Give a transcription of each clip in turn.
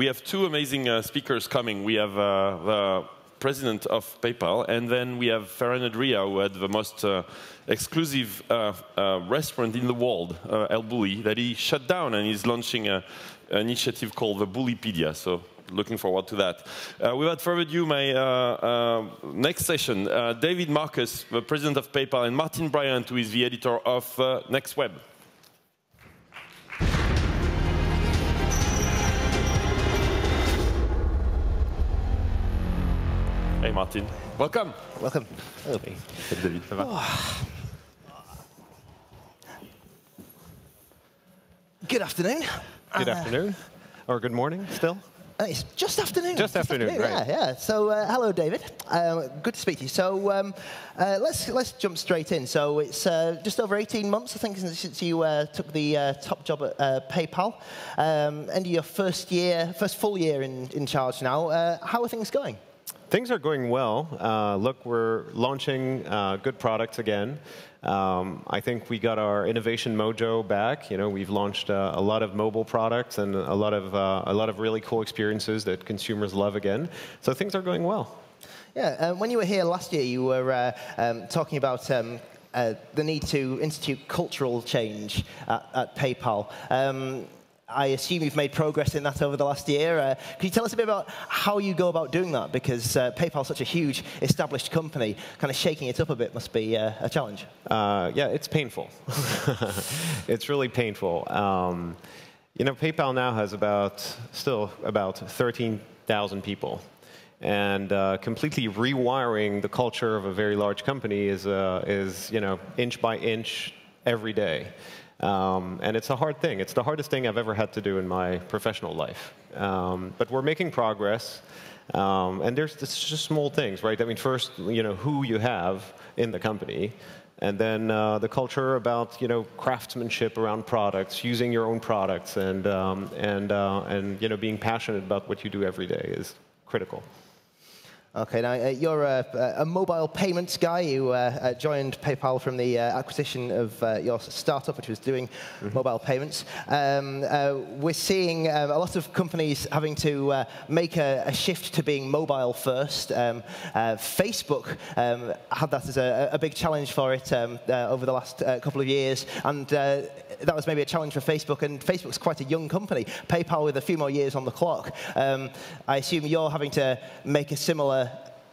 we have two amazing speakers coming. We have the president of PayPal, and then we have Ferran Adrià, who had the most exclusive restaurant in the world, El Bulli, that he shut down, and he's launching an initiative called the Bullipedia. So looking forward to that. Without further ado, my next session, David Marcus, the president of PayPal, and Martin Bryant, who is the editor of NextWeb. Hey, Martin. Welcome. Welcome. Hello. Hey, David. Ça va? Good afternoon. Good afternoon, or good morning still? It's just afternoon. Just afternoon, right. Yeah. So, hello, David. Good to speak to you. So, let's jump straight in. So, it's just over 18 months, I think, since you took the top job at PayPal. End of your first full year in charge now. How are things going? Things are going well. Look, we're launching good products again. I think we got our innovation mojo back. You know, we've launched a lot of mobile products and a lot of really cool experiences that consumers love again. So things are going well. Yeah. When you were here last year, you were talking about the need to institute cultural change at PayPal. I assume you've made progress in that over the last year. Can you tell us a bit about how you go about doing that? Because PayPal is such a huge, established company, kind of shaking it up a bit must be a challenge. Yeah, it's painful. It's really painful. You know, PayPal now has still about 13,000 people. And completely rewiring the culture of a very large company is you know, inch by inch every day. And it's a hard thing. It's the hardest thing I've ever had to do in my professional life. But we're making progress. And it's just small things, right? I mean, first, you know, who you have in the company. And then the culture about, you know, craftsmanship around products, using your own products, and you know, being passionate about what you do every day is critical. OK, now you're a mobile payments guy. You joined PayPal from the acquisition of your startup, which was doing mobile payments. We're seeing a lot of companies having to make a shift to being mobile first. Facebook had that as a big challenge for it over the last couple of years. And that was maybe a challenge for Facebook. And Facebook's quite a young company. PayPal with a few more years on the clock. I assume you're having to make a similar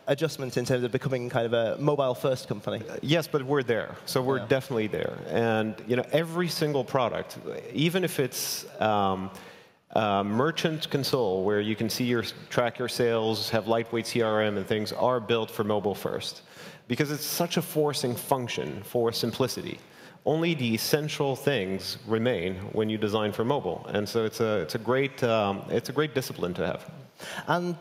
adjustment in terms of becoming kind of a mobile-first company. Yes, but we're there. So we're definitely there. And you know, every single product, even if it's merchant console, where you can see track your sales, have lightweight CRM and things, are built for mobile first. Because it's such a forcing function for simplicity. Only the essential things remain when you design for mobile. And so it's a great discipline to have. And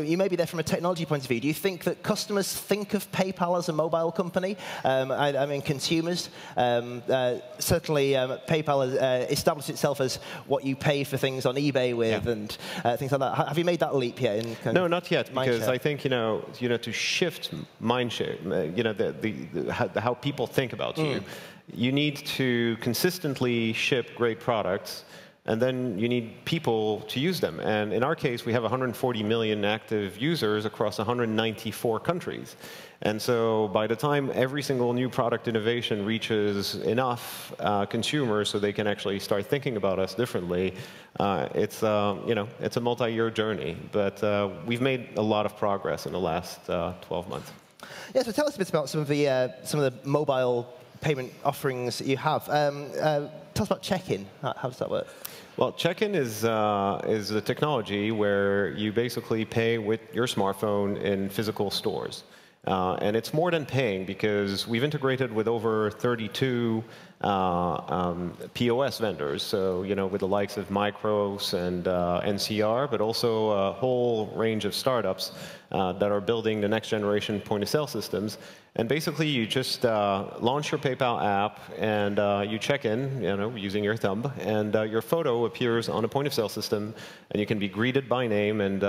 you may be there from a technology point of view. Do you think that customers think of PayPal as a mobile company? I mean, consumers. Certainly, PayPal has established itself as what you pay for things on eBay with and things like that. Have you made that leap yet? No, not yet, because I think to shift mindshare, how people think about you, you need to consistently ship great products. And then you need people to use them. And in our case, we have 140 million active users across 194 countries. And so by the time every single new product innovation reaches enough consumers so they can actually start thinking about us differently, it's a multi-year journey. But we've made a lot of progress in the last 12 months. Yeah, so tell us a bit about some of the mobile payment offerings that you have. Tell us about check-in. How does that work? Well, check-in is a technology where you basically pay with your smartphone in physical stores. And it's more than paying, because we've integrated with over 32 POS vendors, so with the likes of Micros and NCR, but also a whole range of startups that are building the next generation point-of-sale systems. And basically, you just launch your PayPal app, and you check in, using your thumb, and your photo appears on a point-of-sale system, and you can be greeted by name and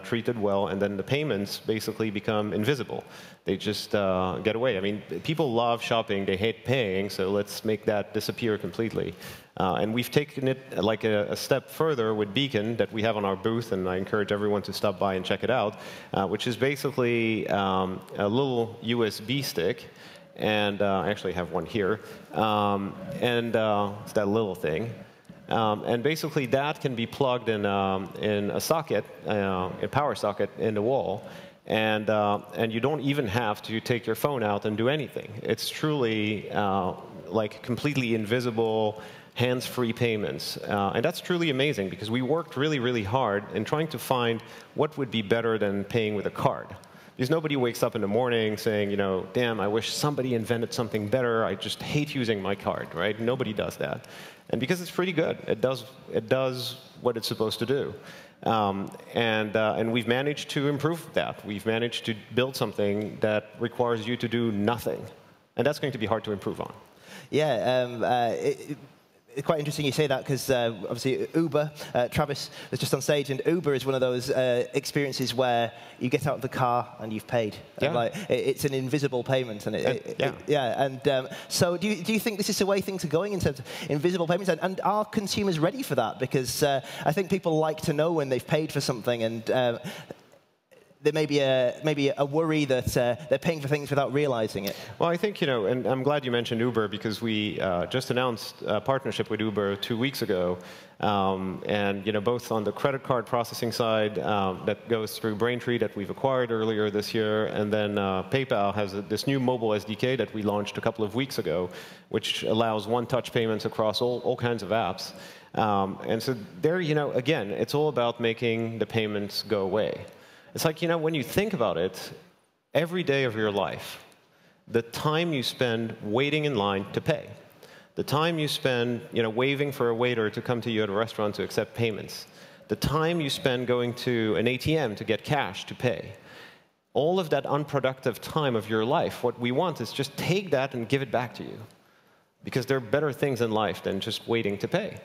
treated well, and then the payments basically become invisible. invisible. They just get away. I mean, people love shopping. They hate paying, so let's make that disappear completely. And we've taken it like a step further with Beacon that we have on our booth, and I encourage everyone to stop by and check it out, which is basically a little USB stick. And I actually have one here. It's that little thing. And basically, that can be plugged in a socket, a power socket in the wall. And you don't even have to take your phone out and do anything. It's truly like completely invisible, hands-free payments. And that's truly amazing, because we worked really, really hard in trying to find what would be better than paying with a card. Because nobody wakes up in the morning saying, you know, damn, I wish somebody invented something better. I just hate using my card, right? Nobody does that. And because it's pretty good, it does what it's supposed to do. And we've managed to improve that. We've managed to build something that requires you to do nothing. And that's going to be hard to improve on. Yeah, it's quite interesting you say that, because obviously Uber, Travis was just on stage, and Uber is one of those experiences where you get out of the car and you've paid. Yeah. And, like, it's an invisible payment. And so do you think this is the way things are going in terms of invisible payments? And are consumers ready for that? Because I think people like to know when they've paid for something, and there may be a worry that they're paying for things without realizing it. Well, I think, you know, and I'm glad you mentioned Uber, because we just announced a partnership with Uber 2 weeks ago. And, you know, both on the credit card processing side that goes through Braintree that we've acquired earlier this year, and then PayPal has this new mobile SDK that we launched a couple of weeks ago, which allows one-touch payments across all kinds of apps. And so there, you know, again, it's all about making the payments go away. It's like, you know, when you think about it, every day of your life, the time you spend waiting in line to pay, the time you spend, you know, waiting for a waiter to come to you at a restaurant to accept payments, the time you spend going to an ATM to get cash to pay, all of that unproductive time of your life, what we want is just take that and give it back to you. Because there are better things in life than just waiting to pay.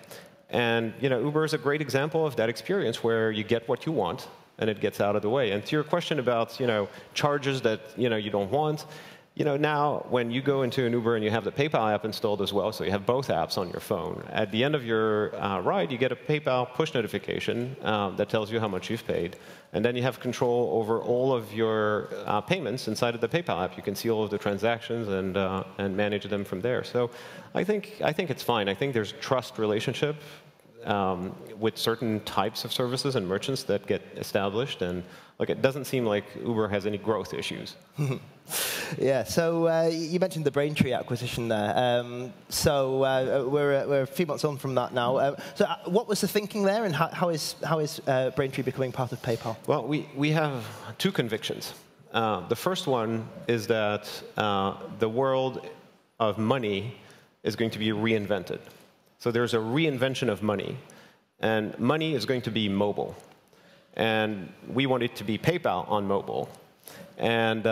And, you know, Uber is a great example of that experience where you get what you want, and it gets out of the way. And to your question about, you know, charges that, you know, you don't want, you know, now when you go into an Uber and you have the PayPal app installed as well, so you have both apps on your phone, at the end of your ride, you get a PayPal push notification that tells you how much you've paid. And then you have control over all of your payments inside of the PayPal app. You can see all of the transactions and manage them from there. So I think it's fine. I think there's a trust relationship with certain types of services and merchants that get established, and look, it doesn't seem like Uber has any growth issues. Yeah, so you mentioned the Braintree acquisition there. We're a few months on from that now. So what was the thinking there, and how is Braintree becoming part of PayPal? Well, we have two convictions. The first one is that the world of money is going to be reinvented. So there's a reinvention of money, and money is going to be mobile. And we want it to be PayPal on mobile. And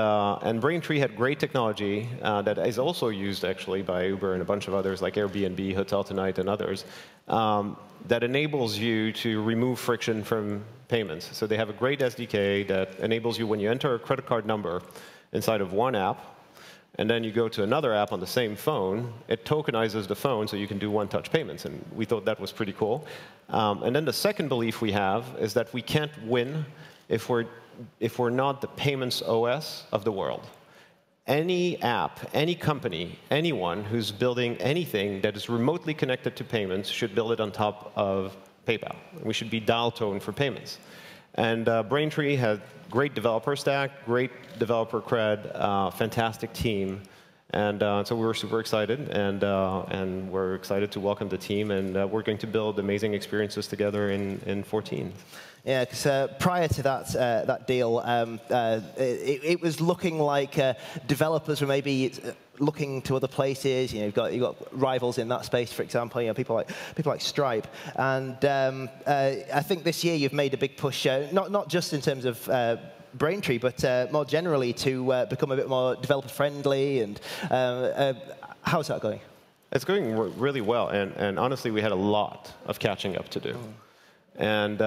Braintree had great technology that is also used, actually, by Uber and a bunch of others, like Airbnb, Hotel Tonight, and others, that enables you to remove friction from payments. So they have a great SDK that enables you, when you enter a credit card number inside of one app, and then you go to another app on the same phone, it tokenizes the phone so you can do one-touch payments. And we thought that was pretty cool. And then the second belief we have is that we can't win if we're not the payments OS of the world. Any app, any company, anyone who's building anything that is remotely connected to payments should build it on top of PayPal. We should be dial tone for payments. And Braintree had great developer stack, great developer cred, fantastic team. And so we were super excited, and we're excited to welcome the team, and we're going to build amazing experiences together in 14. Yeah, because prior to that deal, it was looking like developers were maybe looking to other places. You know, you've got rivals in that space, for example. You know, people like Stripe. And I think this year you've made a big push, not just in terms of Braintree, but more generally to become a bit more developer-friendly. And how's that going? It's going really well, and honestly, we had a lot of catching up to do. And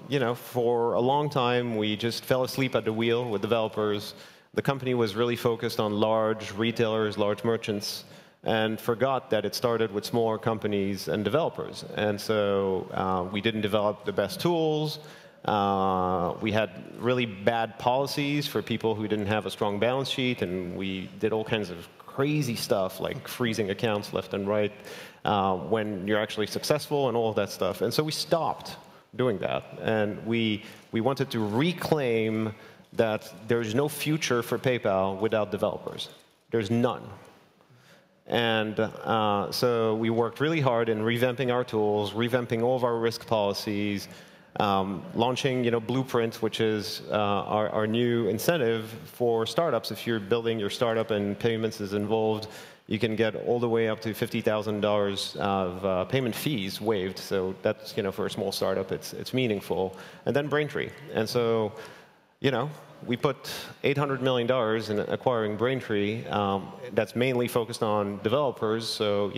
you know, for a long time, we just fell asleep at the wheel with developers. The company was really focused on large retailers, large merchants, and forgot that it started with smaller companies and developers. And so we didn't develop the best tools. We had really bad policies for people who didn't have a strong balance sheet, and we did all kinds of crazy stuff like freezing accounts left and right when you're actually successful and all of that stuff. And so we stopped doing that, and we wanted to reclaim that there's no future for PayPal without developers. There's none. And so we worked really hard in revamping our tools, revamping all of our risk policies, launching Blueprint, which is our new incentive for startups. If you're building your startup and payments is involved, you can get all the way up to $50,000 of payment fees waived. So that's, for a small startup, it's meaningful. And then Braintree. And so, we put $800 million in acquiring Braintree. That's mainly focused on developers. So,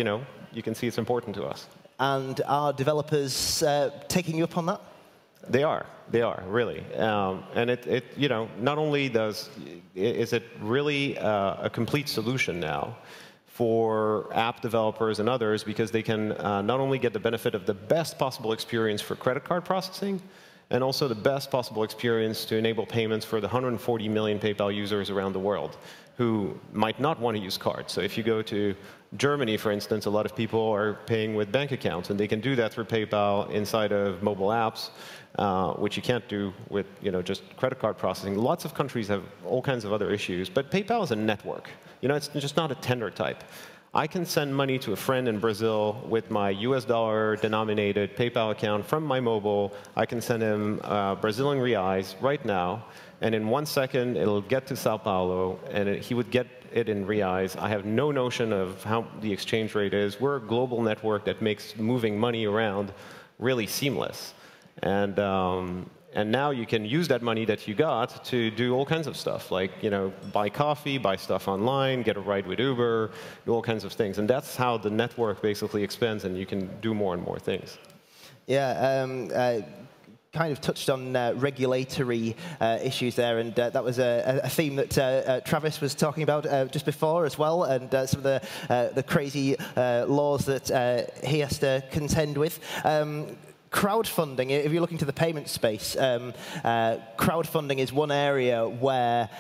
you can see it's important to us. And are developers taking you up on that? They are, really. And it not only is it really a complete solution now for app developers and others, because they can not only get the benefit of the best possible experience for credit card processing, and also the best possible experience to enable payments for the 140 million PayPal users around the world who might not want to use cards. So if you go to Germany, for instance, a lot of people are paying with bank accounts, and they can do that through PayPal inside of mobile apps, which you can't do with just credit card processing. Lots of countries have all kinds of other issues, but PayPal is a network. It's just not a tender type. I can send money to a friend in Brazil with my US dollar-denominated PayPal account from my mobile. I can send him Brazilian reais right now, and in 1 second, it'll get to Sao Paulo, and he would get it in reais. I have no notion of how the exchange rate is. We're a global network that makes moving money around really seamless. And now you can use that money that you got to do all kinds of stuff, like buy coffee, buy stuff online, get a ride with Uber, do all kinds of things. And that's how the network basically expands, and you can do more and more things. Yeah. Kind of touched on regulatory issues there, and that was a theme that Travis was talking about just before as well, and some of the crazy laws that he has to contend with. Crowdfunding, if you're looking to the payment space, crowdfunding is one area where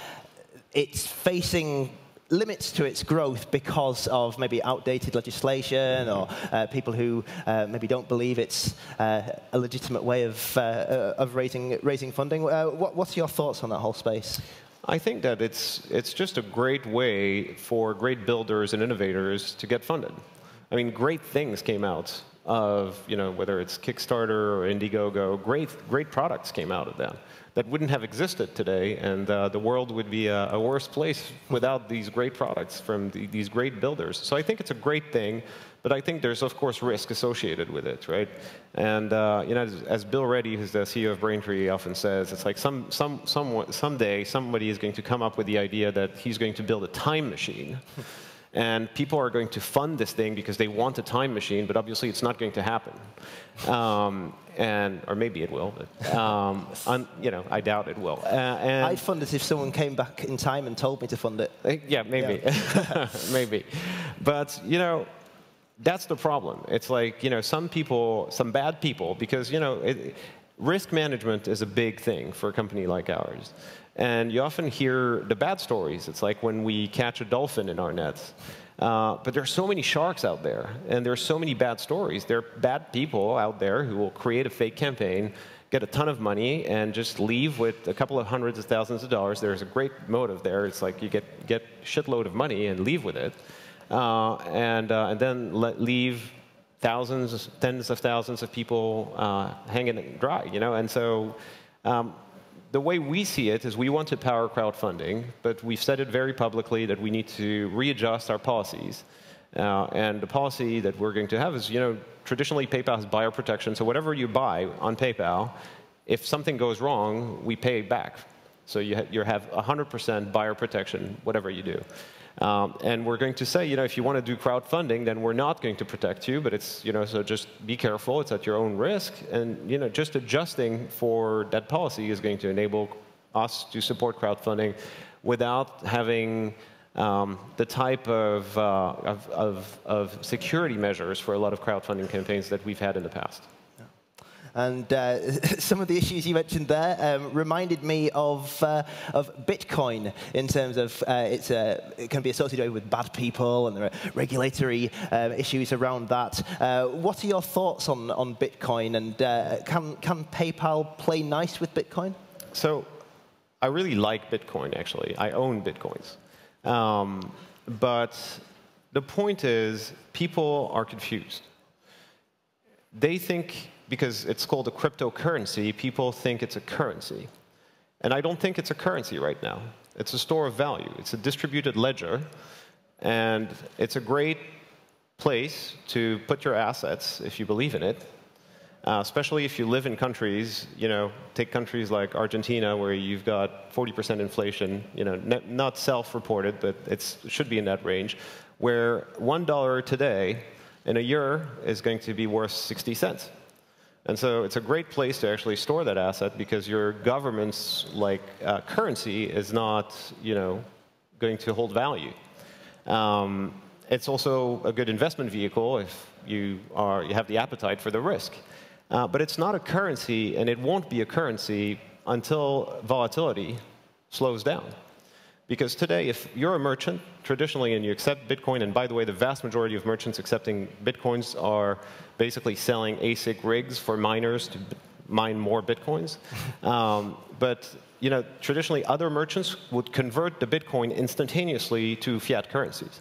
it's facing limits to its growth because of maybe outdated legislation or people who maybe don't believe it's a legitimate way of raising funding. What's your thoughts on that whole space? I think that it's just a great way for great builders and innovators to get funded. I mean, great things came out of, whether it's Kickstarter or Indiegogo, great products came out of that wouldn't have existed today, and the world would be a worse place without these great products from these great builders. So I think it's a great thing, but I think there's, of course, risk associated with it, right? And, as Bill Reddy, who's the CEO of Braintree, often says, it's like someday somebody is going to come up with the idea that he's going to build a time machine. And people are going to fund this thing because they want a time machine, but obviously it's not going to happen. Or maybe it will, but I doubt it will. I'd fund it if someone came back in time and told me to fund it. Yeah, maybe. Yeah. Maybe. But, that's the problem. It's like, some bad people, because, risk management is a big thing for a company like ours. And you often hear the bad stories. It's like when we catch a dolphin in our nets. But there are so many sharks out there, and there are so many bad stories. There are bad people out there who will create a fake campaign, get a ton of money, and just leave with a couple of hundreds of thousands of dollars. There's a great motive there. It's like you get a shitload of money and leave with it, and then leave thousands, tens of thousands of people hanging dry. And so. The way we see it is we want to power crowdfunding, but we've said it very publicly that we need to readjust our policies. And the policy that we're going to have is, traditionally PayPal has buyer protection. So whatever you buy on PayPal, if something goes wrong, we pay back. So you have 100% buyer protection, whatever you do. And we're going to say, if you want to do crowdfunding, then we're not going to protect you, but it's, so just be careful. It's at your own risk. And, just adjusting for that policy is going to enable us to support crowdfunding without having the type of security measures for a lot of crowdfunding campaigns that we've had in the past. And some of the issues you mentioned there reminded me of Bitcoin in terms of it can be associated with bad people, and there are regulatory issues around that. What are your thoughts on Bitcoin, and can PayPal play nice with Bitcoin? So I really like Bitcoin, actually. I own Bitcoins. But the point is, people are confused. They think, because it's called a cryptocurrency, people think it's a currency. And I don't think it's a currency right now. It's a store of value. It's a distributed ledger. And it's a great place to put your assets if you believe in it, especially if you live in countries, take countries like Argentina, where you've got 40% inflation, not self-reported, but it should be in that range, where $1 today in a year is going to be worth 60 cents. And so it's a great place to actually store that asset, because your government's currency is not going to hold value. It's also a good investment vehicle if you have the appetite for the risk. But it's not a currency, and it won't be a currency until volatility slows down. Because today, if you're a merchant, traditionally, and you accept Bitcoin, and by the way, the vast majority of merchants accepting Bitcoins are basically selling ASIC rigs for miners to mine more Bitcoins. But traditionally, other merchants would convert the Bitcoin instantaneously to fiat currencies.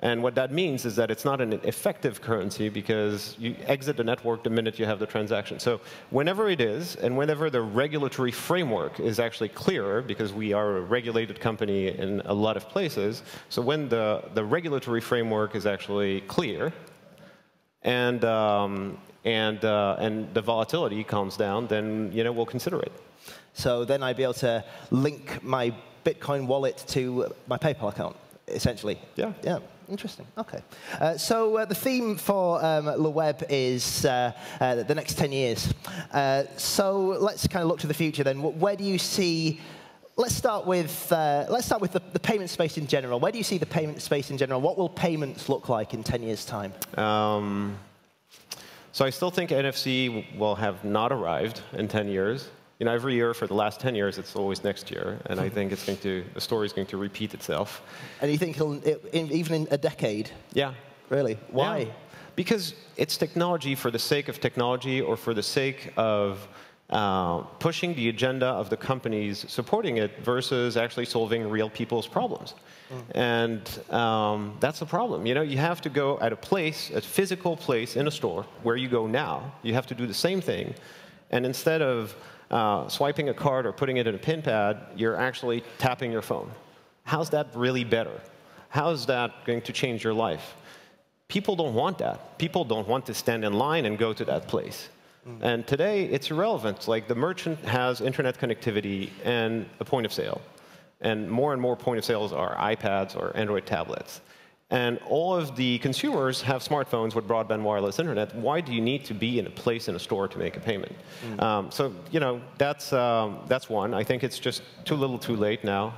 And what that means is that it's not an effective currency, because you exit the network the minute you have the transaction. So whenever it is, and whenever the regulatory framework is actually clearer, because we are a regulated company in a lot of places, so when the regulatory framework is actually clear, and the volatility calms down, then we'll consider it. So then I'd be able to link my Bitcoin wallet to my PayPal account, essentially. Yeah. Yeah. Interesting. OK. So the theme for LeWeb is the next 10 years. So let's kind of look to the future then. Where do you see? Let's start with the payment space in general. Where do you see the payment space in general? What will payments look like in 10 years' time? So I still think NFC will have not arrived in 10 years. Every year for the last 10 years, it's always next year, and I think the story is going to repeat itself. And you think even in a decade? Yeah. Really? Why? Yeah. Because it's technology for the sake of technology, or for the sake of pushing the agenda of the companies supporting it, versus actually solving real people's problems. And that's the problem. You have to go at a physical place in a store where you go now. You have to do the same thing, and instead of swiping a card or putting it in a pin pad, you're actually tapping your phone. How's that really better? How's that going to change your life? People don't want that. People don't want to stand in line and go to that place. And today, it's irrelevant. Like, the merchant has internet connectivity and a point of sale. And more point of sales are iPads or Android tablets. And all of the consumers have smartphones with broadband wireless internet. Why do you need to be in a place in a store to make a payment? So that's one. I think it's just too little, too late now.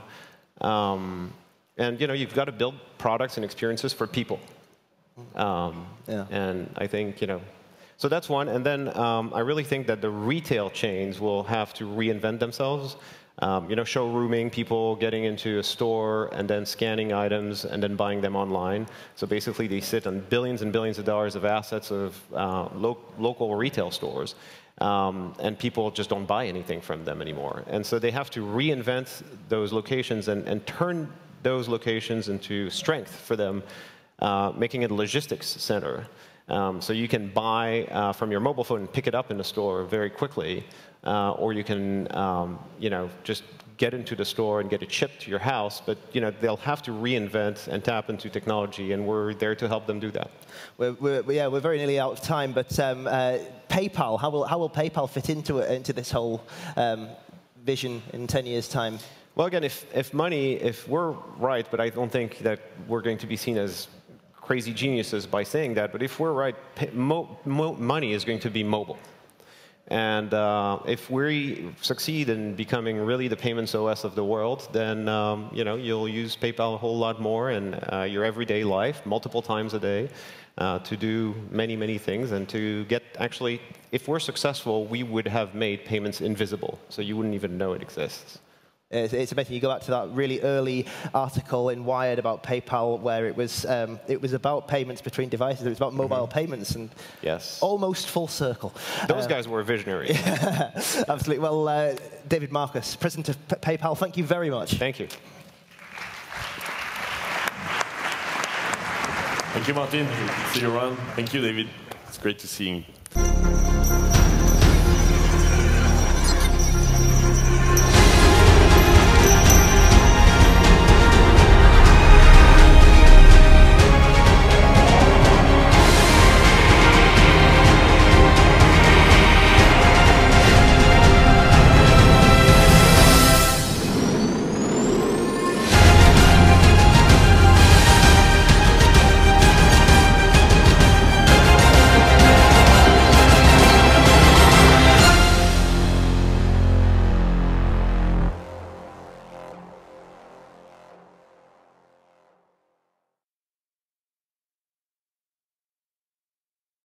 And you've got to build products and experiences for people. And I think so that's one. And then I really think that the retail chains will have to reinvent themselves. Showrooming, people getting into a store and then scanning items and then buying them online. So basically, they sit on billions and billions of dollars of assets of local retail stores, and people just don't buy anything from them anymore. And so they have to reinvent those locations and turn those locations into strength for them, making it a logistics center. So you can buy from your mobile phone and pick it up in the store very quickly. Or you can, just get into the store and get it shipped to your house. But they'll have to reinvent and tap into technology, and we're there to help them do that. We're very nearly out of time. But PayPal, how will PayPal fit into this whole vision in 10 years' time? Well, again, if we're right, but I don't think that we're going to be seen as crazy geniuses by saying that. But if we're right, money is going to be mobile. And if we succeed in becoming really the payments OS of the world, then you'll use PayPal a whole lot more in your everyday life, multiple times a day, to do many, many things, and to get actually, if we're successful, we would have made payments invisible, so you wouldn't even know it exists. It's amazing. You go back to that really early article in Wired about PayPal, where it was about payments between devices. It was about mobile payments, and yes, almost full circle. Those guys were visionary. Yeah, absolutely. Well, David Marcus, President of PayPal, thank you very much. Thank you. Thank you, Martin. See you around. Thank you, David. It's great to see you.